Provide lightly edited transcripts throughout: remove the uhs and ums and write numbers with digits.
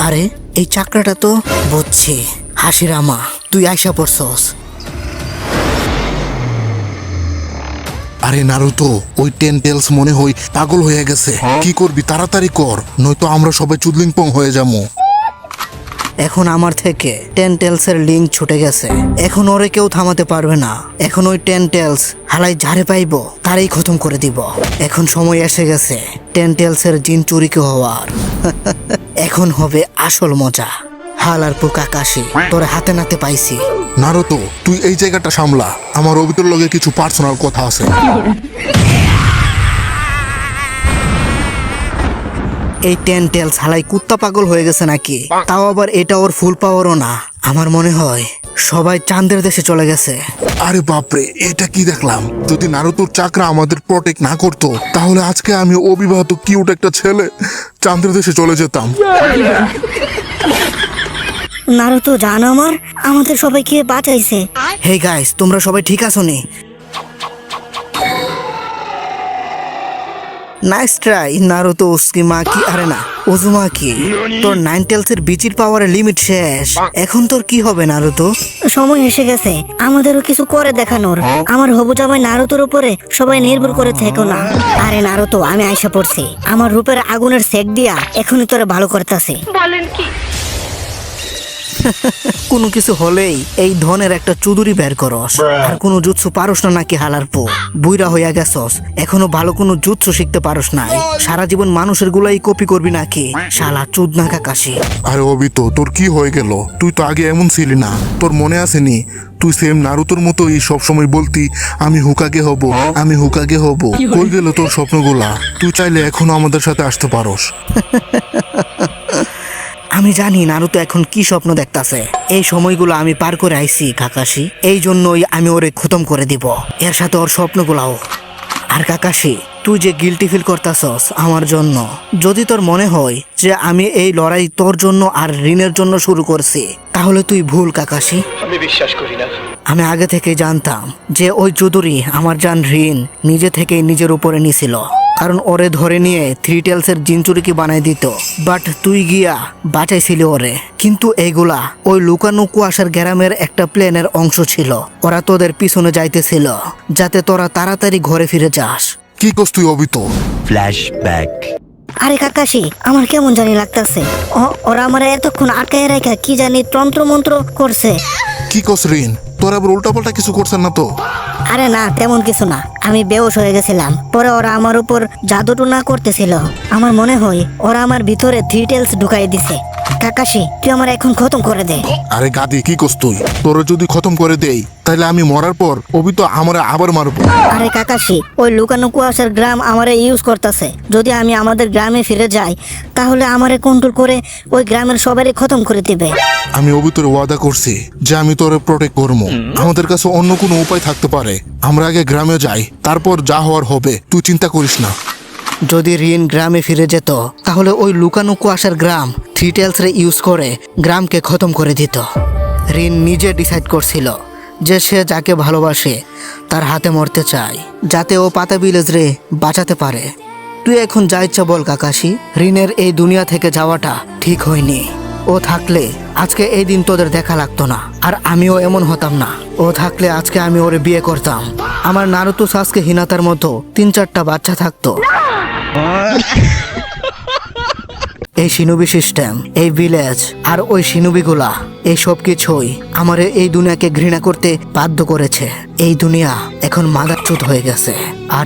আরে এই চাকরাটা তো বুঝছি। হাসিরামা, তুই আইসা পড়ছস। আরে নারুতো, ওই টেলস মনে হয় পাগল হয়ে গেছে। কি করবি, তাড়াতাড়ি কর, নয়তো আমরা সবাই চুদলিংপং হয়ে যাবো। এখন আমার থেকে টেলসের লিঙ্ক ছুটে গেছে। এখন ওরে কেউ থামাতে পারবে না। এখন ওই টেলস হালাই ঝাড়ে পাইব, তারই খতম করে দিব। এখন সময় এসে গেছে টেলসের জিন চুরিকে হওয়ার। এখন হবে আসল মজা। হালারপু কাকাশি, তোর হাতে নাতে পাইছি। নারুতো, তুই এই জায়গাটা সামলা, আমার অবিতর লগে কিছু পার্সোনাল কথা আছে। এই টেলস হালাই কুত্তা পাগল হয়ে গেছে নাকি? তাও আবার এটা ওর ফুল পাওয়ারও না। আমার মনে হয় সবাই চাঁদের দেশে চলে গেছে। আরে বাপরে, এটা কি দেখলাম! যদি নারুতোর চাকরা আমাদের প্রটেক্ট না করতো, তাহলে আজকে আমি অবিবাহিত কিউট একটা ছেলে চাঁদের দেশে চলে যেতাম। নারুতো জান আমাদের সবাইকে বাঁচাইছে। হেই গাইস, তোমরা সবাই ঠিক আছো নি? Nice try Naruto Usumaki. আরে না, উজুমাকি। তোর টেলসের বিচির পাওয়ারের লিমিট শেষ। এখন তোর কি হবে নারুতো? সময় এসে গেছে আমাদেরও কিছু করে দেখানোর। আমার হবু জামাই নারুতোর উপরে সবাই নির্ভর করে থেকো না। আরে নারুতো, আমি আইসা পড়ছি। আমার রূপের আগুনের সেক দিয়া এখনই তোরে ভালো করতেছি। কোনো কিছু হলেই এই ধনের একটা চুদুরি বের করস। আর কোনো জুৎসু পারস না নাকি হালারপো? বুইরা হইয়া গেছস, এখনো ভালো কোনো জুৎসু শিখতে পারস নাই? সারা জীবন মানুষের গুলাই কপি করবি নাকি? শালা চুদনা কাকাশি। আরে অবিত, তোর কি হয়ে গেল? তুই তো আগে এমন ছিলি না, তোর মনে আসেনি? তুই সেম নারুতোর মতোই সবসময় বলতি আমি হুকাগে হব, আমি হুকাগে হব। কই গেল তোর স্বপ্নগুলা? তুই চাইলে এখনো আমাদের সাথে আসতে পারস। আমি জানি নারুতো এখন কি স্বপ্ন দেখতাছে। এই সময়গুলো আমি পার করে আইছি কাকাশি। এই জন্যই আমি ওরে খতম করে দিব, এর সাথে ওর স্বপ্নগুলাও। আর কাকাশি, তুই যে গিল্টি ফিল করতাছস আমার জন্য, যদি তোর মনে হয় যে আমি এই লড়াই তোর জন্য আর ঋণের জন্য শুরু করছি, তাহলে তুই ভুল কাকাশি। আমি বিশ্বাস করি না। আমি আগে থেকে জানতাম যে ওই চৌধুরী আমার জান ঋণ নিজে থেকেই নিজের উপরে নিছিল, কারণ ওরে ধরে নিয়ে টেলসের জিনচুরিকে বানাই দিত। বাট তুই গিয়া বাঁচাইছিলি ওরে। কিন্তু এইগুলা ওই লুকানো কুয়াশার গ্রামের একটা প্লেনের অংশ ছিল। ওরা তোদের পিছনে যাইতেছিল যাতে তোরা তাড়াতাড়ি ঘরে ফিরে যাস। কি কস তুই অবিত? ফ্ল্যাশব্যাক। আরে কাকাশি, আমার কেমন জানি লাগতাছে। ওরা আমার এতক্ষণ আটকায় রেখা কি জানি তন্ত্র মন্ত্র করছে। কি কস রিন? তোর আবার উল্টাপাল্টা কিছু করছেন না তো? আরে না, তেমন কিছু না। আমি বেহুশ হয়ে গেছিলাম, পরে ওরা আমার উপর জাদুটুনা করতেছিল। আমার মনে হয় ওরা আমার ভিতরে টেলস ঢুকাই দিছে। কাকাশি, তুই আমার এখন খতম করে দে। আরে গাদি, কি কস তুই? তোরে যদি খতম করে দেই, তাহলে আমি মরার পর অবিত আমারে আবার মারবো। আরে কাকাশি, ওই লুকানো কুয়াশার গ্রাম আমারে ইউজ করতেছে। যদি আমি আমাদের গ্রামে ফিরে যাই, তাহলে আমারে কন্ট্রোল করে ওই গ্রামের সবারই খতম করে দিবে। আমি অবিতরে ওয়াদা করছি যে আমি তোরে প্রটেক্ট করবো। আমাদের কাছে অন্য কোনো উপায় থাকতে পারে। আমরা আগে গ্রামে যাই, তারপর যা হওয়ার হবে, তুই চিন্তা করিস না। যদি রিন গ্রামে ফিরে যেত, তাহলে ওই লুকানো কুয়াশার গ্রাম টেলসরে ইউজ করে গ্রামকে খতম করে দিত। রিন নিজে ডিসাইড করছিল যে সে যাকে ভালোবাসে তার হাতে মরতে চায়, যাতে ও পাতা ভিলেজ রে বাঁচাতে পারে। তুই এখন যা ইচ্ছা বল কাকাশি, রিনের এই দুনিয়া থেকে যাওয়াটা ঠিক হয়নি। ও থাকলে আজকে এই দিন তোদের দেখা লাগতো না, আর আমিও এমন হতাম না। ও থাকলে আজকে আমি ওরে বিয়ে করতাম। আমার নারুতো সাসকে হিনাতার মতো 3-4টা বাচ্চা থাকতো। এই শিনুবি সিস্টেম, এই ভিলেজ আর ওই শিনুবিগুলা, এই সব কিছুই আমার এই দুনিয়াকে ঘৃণা করতে বাধ্য করেছে। এই দুনিয়া এখন মাদারচুত হয়ে গেছে। আর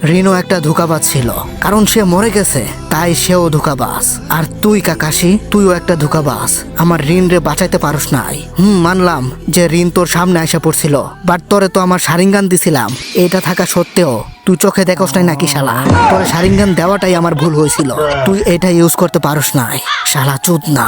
রিনও একটা ধোঁকাবাজ ছিল, কারণ সে মরে গেছে, তাই সেও ধোঁকাবাজ। আর তুই কাকাশি, তুইও একটা ধোঁকাবাজ। আমার ঋণ রে বাঁচাইতে পারস নাই। মানলাম যে ঋণ তোর সামনে আসা পড়ছিল, বাট তোরে তো আমার শারিঙ্গান দিছিলাম। এটা থাকা সত্ত্বেও তুই চোখে দেখোস নাই নাকি শালা? তোরে শারিঙ্গান দেওয়াটাই আমার ভুল হয়েছিল। তুই এটা ইউজ করতে পারস নাই, শালা চুদ না।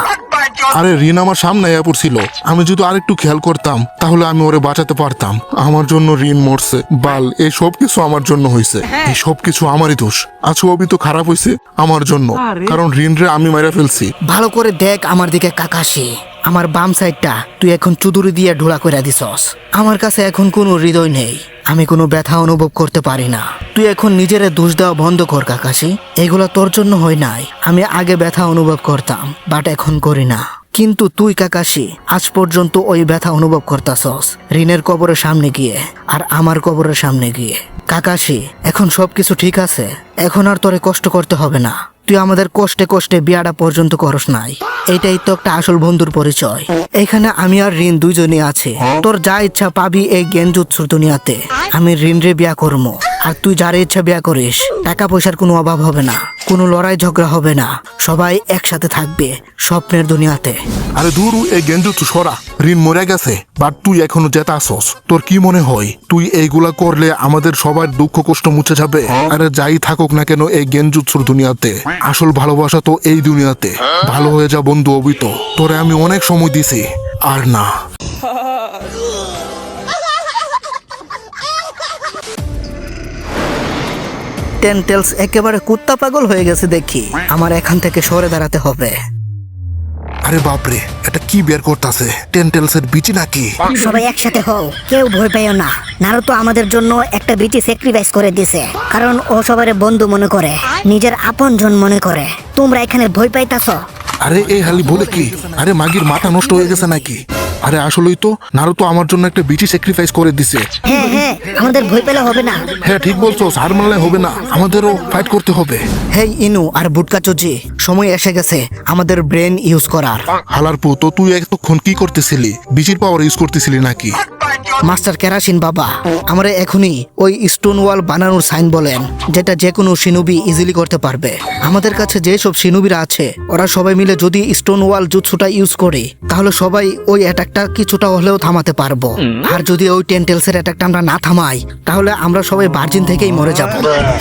আরে রিন আমার সামনে আয়া পড়ছিল, আমি যদি আরেকটু খেয়াল করতাম তাহলে আমি ওরে বাঁচাতে পারতাম। আমার জন্য রিন মরছে। বাল, এই সব কিছু আমার জন্য হয়েছে। এই সব কিছু আমারই দোষ। আচ্ছা অবি তো খারাপ হয়েছে আমার জন্য, কারণ রিন রে আমি মাইরা ফেলছি। ভালো করে দেখ আমার দিকে কাকাশি, আমার বাম সাইডটা তুই এখন চুদুরি দিয়ে ঢোলা করে দিছস। আমার কাছে এখন কোনো হৃদয় নেই, আমি কোনো ব্যথা অনুভব করতে পারি না। তুই এখন নিজের দোষ দেওয়া বন্ধ কর কাকাশি, এগুলো তোর জন্য হয় নাই। আমি আগে ব্যথা অনুভব করতাম, বাট এখন করি না। কিন্তু তুই কাকাশি আজ পর্যন্ত ওই ব্যথা অনুভব করতাছস ঋণের কবরের সামনে গিয়ে আর আমার কবরের সামনে গিয়ে। কাকাশি এখন সবকিছু ঠিক আছে, এখন আর তোরে কষ্ট করতে হবে না। তুই আমাদের কষ্টে কষ্টে বিয়াটা পর্যন্ত করস নাই, এটাই তো একটা আসল বন্ধুর পরিচয়। এখানে আমি আর ঋণ দুইজনই আছে। তোর যা ইচ্ছা পাবি এই জ্ঞানজুৎসুর দুনিয়াতে। আমি ঋণ রে বিয়া করবো, আর তুই যার ইচ্ছা বিয়া করিস। টাকা পয়সার কোনো অভাব হবে না, কোনো লড়াই ঝগড়া হবে না, সবাই একসাথে থাকবে স্বপ্নের দুনিয়াতে। আরে দূর, এই গেঞ্জুৎসু সরা। ঋণ মরে গেছে, বাট তুই এখনো যেতে আসস। তোর কি মনে হয় তুই এইগুলা করলে আমাদের সবার দুঃখ কষ্ট মুছে যাবে? আরে যাই থাকুক না কেন এই গেঞ্জুৎসুর দুনিয়াতে, আসল ভালোবাসা তো এই দুনিয়াতে। ভালো হয়ে যা বন্ধু অবিত, তোরে আমি অনেক সময় দিছি, আর না। টেন্টেলস একেবারে কুত্তা পাগল হয়ে গেছে দেখি, আমার এখান থেকে সরে দাঁড়াতে হবে। আরে বাপরে, এটা কি বের করতেছে? টেন্টেলসের বিচি নাকি? সবাই একসাথে হও, কেউ ভয় পাইও না। নারুতো আমাদের জন্য একটা বিটি স্যাক্রিফাইস করে দিছে, কারণ ও সবার বন্ধু মনে করে, নিজের আপনজন মনে করে। তোমরা এখানে ভয় পাইতাছ? আরে এই হালি বলে কি? আরে মাগির মাথা নষ্ট হয়ে গেছে নাকি? আরে আসলেই তো নারুতো আমার জন্য একটা বিচি স্যাক্রিফাইস করে দিছে। হ্যাঁ হ্যাঁ, আমাদের ভয় পেলে হবে না। হ্যাঁ ঠিক বলছো, হার মানলে হবে না, আমাদেরও ফাইট করতে হবে। হেই ইনু আর বুটকা চোজি, সময় এসে গেছে আমাদের ব্রেন ইউজ করার। হালারপু, তো তুই এতক্ষণ কি করতেছিলি? বিচির পাওয়ার ইউজ করতেছিলি নাকি? মাস্টার কেরাসিন বাবা, আমরা এখনই ওই স্টোন ওয়াল বানানোর সাইন বলেন, যেটা যে কোনো শিনুবি ইজিলি করতে পারবে। আমাদের কাছে যেসব শিনুবিরা আছে ওরা সবাই মিলে যদি স্টোন ওয়াল জুৎসুটা ইউজ করে, তাহলে সবাই ওই অ্যাটাকটা কিছুটা হলেও থামাতে পারবো। আর যদি ওই টেন্টেলসের অ্যাটাকটা আমরা না থামাই, তাহলে আমরা সবাই ভার্জিন থেকেই মরে যাব।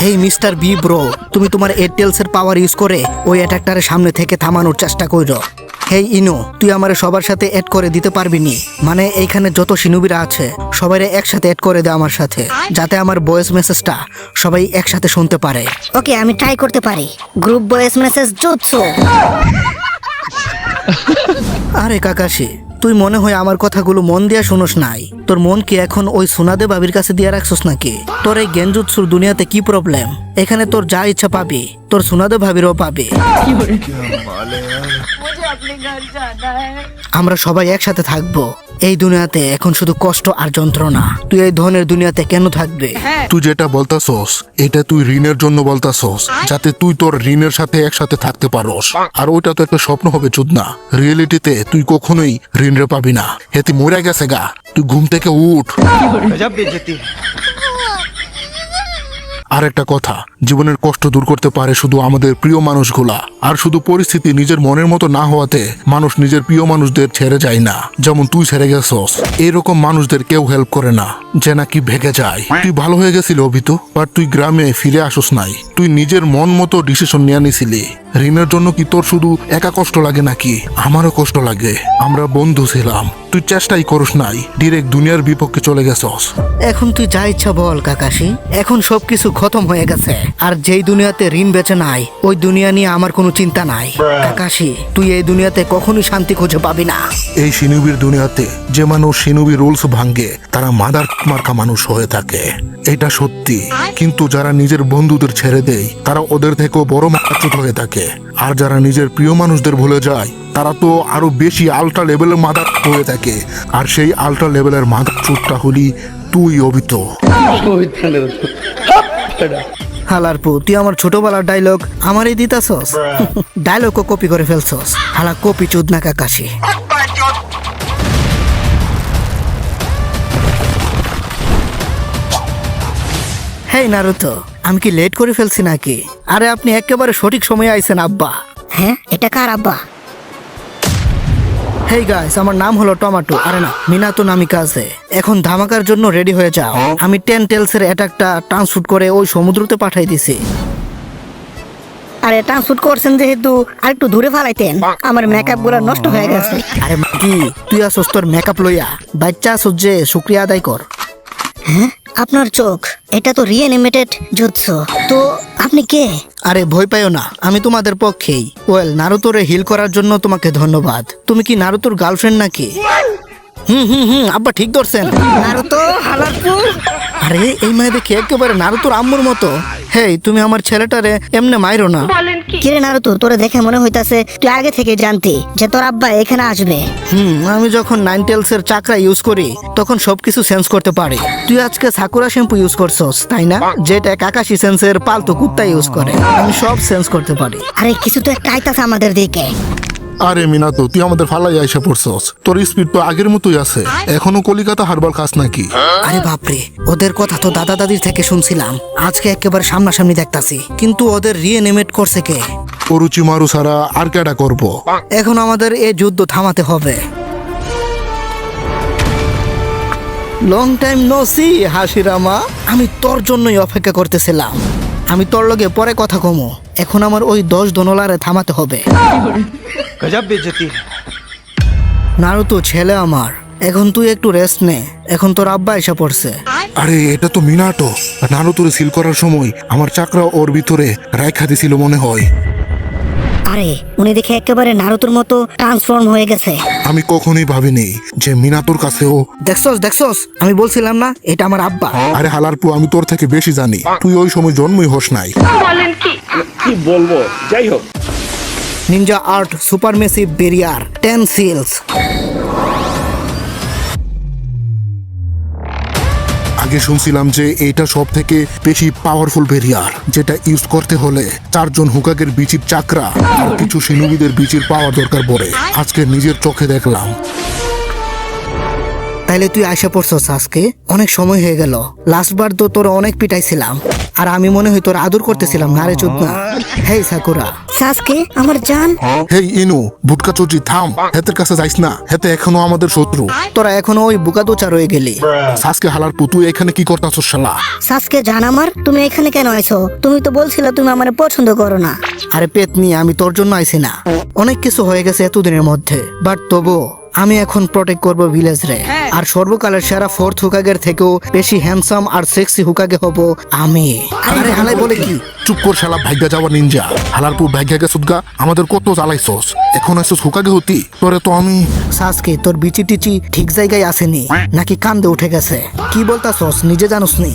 হেই মিস্টার বি ব্রো, তুমি তোমার এয়ারটেলসের পাওয়ার ইউজ করে ওই অ্যাটাকটার সামনে থেকে থামানোর চেষ্টা করো। হেই ইনো, তুই আমার সবার সাথে অ্যাড করে দিতে পারবি নি? মানে এইখানে যত শিনুবিরা আছে সবাই একসাথে অ্যাড করে দে আমার সাথে, যাতে আমার ভয়েস মেসেজটা সবাই একসাথে শুনতে পারে। ওকে, আমি ট্রাই করতে পারি। Group voice message jutsu. আরে কাকাশি, তুই মনে হয় আমার কথাগুলো মন দিয়া শুনোস নাই। তোর মন কি এখন ওই সোনাদে বাবির কাছে দিয়া রাখছস নাকি? তোর এই গেঞ্জুৎসুর দুনিয়াতে কি প্রবলেম? এখানে তোর যা ইচ্ছা পাবি, তোর সোনাদে ভাবিরও পাবি। আমরা সবাই একসাথে থাকবো এই দুনিয়াতে। এখন শুধু কষ্ট আর যন্ত্রণা। তুই এই ধনের দুনিয়াতে কেন থাকবে? তুই যেটা বলতাছস এটা তুই ঋণের জন্য বলতাছস, যাতে তুই তোর ঋণের সাথে একসাথে থাকতে পারস। আর ওইটা তো একটা স্বপ্ন হবে চোদনা। রিয়েলিটিতে তুই কখনোই ঋণ রে পাবি না। হেতি মরে গেছে গা, তুই ঘুম থেকে উঠ। আর একটা কথা, জীবনের কষ্ট দূর করতে পারে শুধু আমাদের প্রিয় মানুষগুলা। আর শুধু পরিস্থিতি নিজের মনের মতো না হওয়াতে মানুষ নিজের প্রিয় মানুষদের ছেড়ে যায় না, যেমন তুই ছেড়ে গেছস। এরকম মানুষদের কেউ হেল্প করে না, যে নাকি ভেগে যায়। তুই ভালো হয়ে গেছিল অভিত, বাট তুই গ্রামে ফিরে আসস নাই। তুই নিজের মন মতো ডিসিশন নিয়ে নিছিলি। ঋণের জন্য কি তোর শুধু একা কষ্ট লাগে নাকি? আমারও কষ্ট লাগে। আমরা বন্ধু ছিলাম, তুই চেষ্টাই করস নাই, ডিরেক্ট দুনিয়ার বিপক্ষে চলে গেছস। এখন তুই যা ইচ্ছা বল কাকাশি, এখন সবকিছু খতম হয়ে গেছে। আর যেই দুনিয়াতে ঋণ বেঁচে নাই, ওই দুনিয়া নিয়ে আমার কোনো চিন্তা নাই। কাকাশি, তুই এই দুনিয়াতে কখনোই শান্তি খুঁজে পাবি না। এই শিনুবির দুনিয়াতে যে মানুষ শিনুবি রুলস ভাঙ্গে, তারা মাদার মার্কা মানুষ হয়ে থাকে, এটা সত্যি। কিন্তু যারা নিজের বন্ধুদের ছেড়ে দেয়, তারা ওদের থেকেও বড় মাথাচুত হয়ে থাকে। আর যারা নিজের প্রিয় মানুষদের ভুলে যায়, তারা তো আরো বেশি আল্ট্রা লেভেলের মাদার হয়ে থাকে। আর সেই আল্ট্রা লেভেলের মাদার চুটটা হলি তুই অবিত। হালারপু, তুই আমার ছোটবেলার ডায়লগ আমারই দিতাছস। ডায়লগও কপি করে ফেলছস। হালা কপি চোদনা কাকাশি। হেই নারুতো, আমি কি লেট করে ফেলছি নাকি? আরে আপনি একেবারে সঠিক সময়ে আইছেন আব্বা। হ্যাঁ, এটা কার আব্বা? হেই গাইস, আমার নাম হলো টমেটো। আরে না, মিনাতো নামিকাজে। এখন ধামাকার জন্য রেডি হয়ে যাও। আমি টেন্টেলসের অ্যাটাকটা ট্রান্সফুট করে ওই সমুদ্রতে পাঠাই দিছি। আরে ট্রান্সফুট করছেন যেহেতু আরেকটু দূরে ফালাইতেন, আমার মেকআপ গুলো নষ্ট হয়ে গেছে। আরে কি তুই আসস তোর মেকআপ লইয়া? বাচ্চা আসস যে শুক্রিয়া আদায় কর। হ্যাঁ, আপনার চোখ, এটা তো রিঅ্যানিমেটেড জুৎসু। তো আপনি কে? আরে ভয় পাইও না, আমি তোমাদের পক্ষেই। ওয়েল, নারুতোরে হিল করার জন্য তোমাকে ধন্যবাদ। তুমি কি নারুতোর গার্লফ্রেন্ড নাকি? আব্বা ঠিক ধরছেন। নারুতো হালারপুর। আরে এই মেয়ে দেখে একেবারে নারুতোর আম্মুর মতো। হেই, তুমি আমার ছেলেটারে এমনে মাইরো না। কিরে নারুতো, তোরে দেখে মনে হইতাছে তুই আগে থেকে জানতি যে তোর আব্বা এখানে আসবে। আমি যখন 9 এর চাকরা ইউজ করি তখন সবকিছু সেন্স করতে পারি। তুই আজকে সাকুরা শ্যাম্পু ইউজ করছস তাই না? যেটা কাকাশি সেন্সের পালতু কুত্তা ইউজ করে। আমি সব সেন্স করতে পারি। আরে কিছু তো একটা আইতাছে আমাদের দিকে। আরে মিনাতো, তুই আমাদের ফালাই আইসা পড়ছস। তোর স্পিড তো আগের মতোই আছে। এখনো কলিকাতা হারবার খাস নাকি? আরে বাপরে, ওদের কথা তো দাদা দাদির থেকে শুনছিলাম, আজকে একেবারে সামনাসামনি দেখতাছি। কিন্তু ওদের রিএনিমেট করছে কে? অরুচিমারু ছাড়া আর কেডা করবো? এখন আমাদের এই যুদ্ধ থামাতে হবে। Long time no see Hashirama. আমি তোর জন্যই অপেক্ষা করতেছিলাম। আমি তোর লগে পরে কথা কমো। এখন আমার ওই 10 ডলারে থামাতে হবে। गजब बेइज्जती है। নারুতো ছেলে আমার, এখন তুই একটু রেস্ট নে। এখন তোর আব্বা এসে পড়ছে। আরে এটা তো মিনাটো। নারুতোরে সিল করার সময় আমার চাকরা ওর ভিতরে রাইখা দিছিল মনে হয়। আরে উনি দেখে একেবারে নারুতোর মতো ট্রান্সফর্ম হয়ে গেছে। আমি কখনোই ভাবিনি যে মিনাতোর কাছেও। দেখছস, আমি বলছিলাম না এটা আমার আব্বা। আরে হালারপু, আমি তোর থেকে বেশি জানি। তুই ওই সময় জন্মই হস নাই। কি বলবো, যাই হোক। Ninja art supermassive barrier 10 seals. আগে শুনছিলাম যে এটা সব থেকে বেশি পাওয়ারফুল বেরিয়ার, যেটা ইউজ করতে হলে 4 জন হুকাগের বিচির চাকরা আর কিছু সিনুবিদের বিচির পাওয়ার দরকার পড়ে। আজকে নিজের চোখে দেখলাম। তাইলে তুই আশা পড়ছস আজকে? অনেক সময় হয়ে গেল। লাস্টবার তো তোর অনেক পিটাইছিলাম, আর আমি মনে হয় তোর আদর করতেছিলাম না রে চোদনা। হেই সাকুরা। সাসকে আমার জান। হেই ইনু, ভুটকা চুচি থাম। হেতের কাছে যাইস না, হেতে এখনো আমাদের শত্রু। তোরা এখনো ওই বুকাদোচা রয়ে গেলি। সাসকে হালারপু, তুই এখানে কি করতাছস শালা? সাসকে জান আমার, তুমি এখানে কেন আইছো? তুমি তো বলছিলে তুমি আমার পছন্দ করো না। আরে পেতনি, আমি তোর জন্য আইছি না। অনেক কিছু হয়ে গেছে এতদিনের মধ্যে, বাট তবু আমি এখন প্রটেক্ট করব ভিলেজ রে। আর সর্বকালের সেরা 4th হুকাগের থেকেও বেশি হ্যান্ডসাম আর সেক্সি হুকাগে হব আমি। আরে হালাই বলে কি? চুপ কর শালা ভাগ্যা যাওয়া নিনজা। হালারপুর ভাগ্যা গে সুদগা, আমাদের কত জ্বালাইছস। এখন আসছস হুকাগে হতি। তোরে তো আমি। সাসকে, তোর বিচি টিচি ঠিক জায়গায় আসেনি নাকি কান্দে উঠে গেছে? কি বলতাছস নিজে জানোস নি?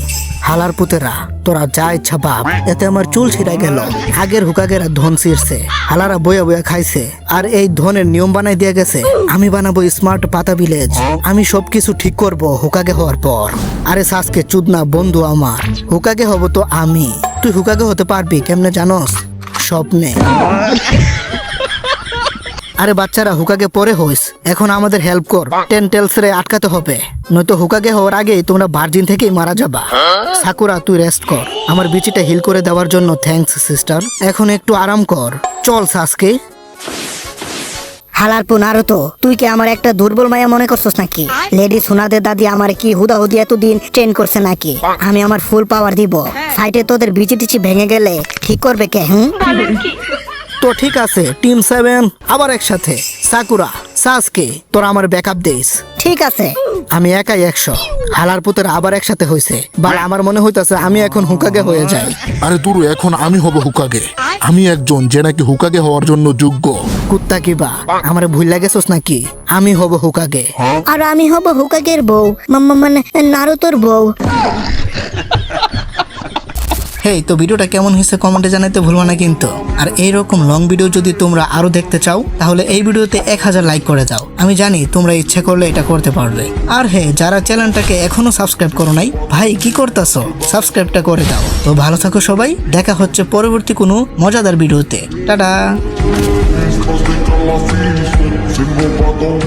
হালার পুতেরা, তোরা যা ইচ্ছা বাপ, এতে আমার চুল ছিঁড়ে গেল। আগের হুকাগেরা ধন ছিঁড়ছে, হালারা বইয়া বইয়া খাইছে, আর এই ধনের নিয়ম বানাই দিয়ে গেছে। আমি বানাবো স্মার্ট পাতা ভিলেজ। আমি সবকিছু ঠিক করব হুকাগে হওয়ার পর। আরে সাসকে চুদনা বন্ধু আমার, হুকাগে হব তো আমি। তুই হুকাগে হতে পারবি কেমনে জানোস? স্বপ্নে। আরে বাচ্চারা, হুকাগে পরে হইস, এখন আমাদের হেল্প কর। 10 টেলস রে আটকাতে হবে, নয়তো হুকাগে হওয়ার আগে তোমরা ভার্জিন থেকেই মারা যাবা। সাকুরা, তুই রেস্ট কর। আমার বিচিটা হিল করে দেওয়ার জন্য থ্যাঙ্কস সিস্টার। এখন একটু আরাম কর। চল সাসকে। হালারপু নারুতো, তুই কি আমার একটা দুর্বল মায়া মনে করছস নাকি? লেডি সোনাদের দাদি আমার কি হুদাহুদি এতদিন ট্রেন করছে নাকি? আমি আমার ফুল পাওয়ার দিব। সাইটে তোদের বিচি টিচি ভেঙে গেলে ঠিক করবে কে? তো ঠিক আছে, টিম 7 আবার একসাথে। সাকুরা, সাসকে, তোরা আমার ব্যাকআপ দিস। ঠিক আছে। আমি একাই 100। হালার পুতের আবার একসাথে হইছে। বাল আমার মনে হইতাছে আমি এখন হুকাগে হয়ে যাই। আরে দুরু, এখন আমি হব হুকাগে। আমি একজন যে নাকি হুকাগে হওয়ার জন্য যোগ্য। কুত্তা কিবা, আমার ভুল লাগেছস নাকি? আমি হব হুকাগে। আর আমি হব হুকাগের বউ, মানে নারুতোর বউ। হেই, তো ভিডিওটা কেমন হয়েছে কমেন্টে জানাতে ভুলবা না কিন্তু। আর এইরকম লং ভিডিও যদি তোমরা আরো দেখতে চাও তাহলে এই ভিডিওতে 1000 লাইক করে দাও। আমি জানি তোমরা ইচ্ছে করলে এটা করতে পারবে। আর হ্যাঁ, যারা চ্যানেলটাকে এখনো সাবস্ক্রাইব করো নাই, ভাই কি করতেছো? সাবস্ক্রাইবটা করে দাও। তো ভালো থাকো সবাই, দেখা হচ্ছে পরবর্তী কোনো মজাদার ভিডিওতে। Tata. Cause they got my feelings, single but don't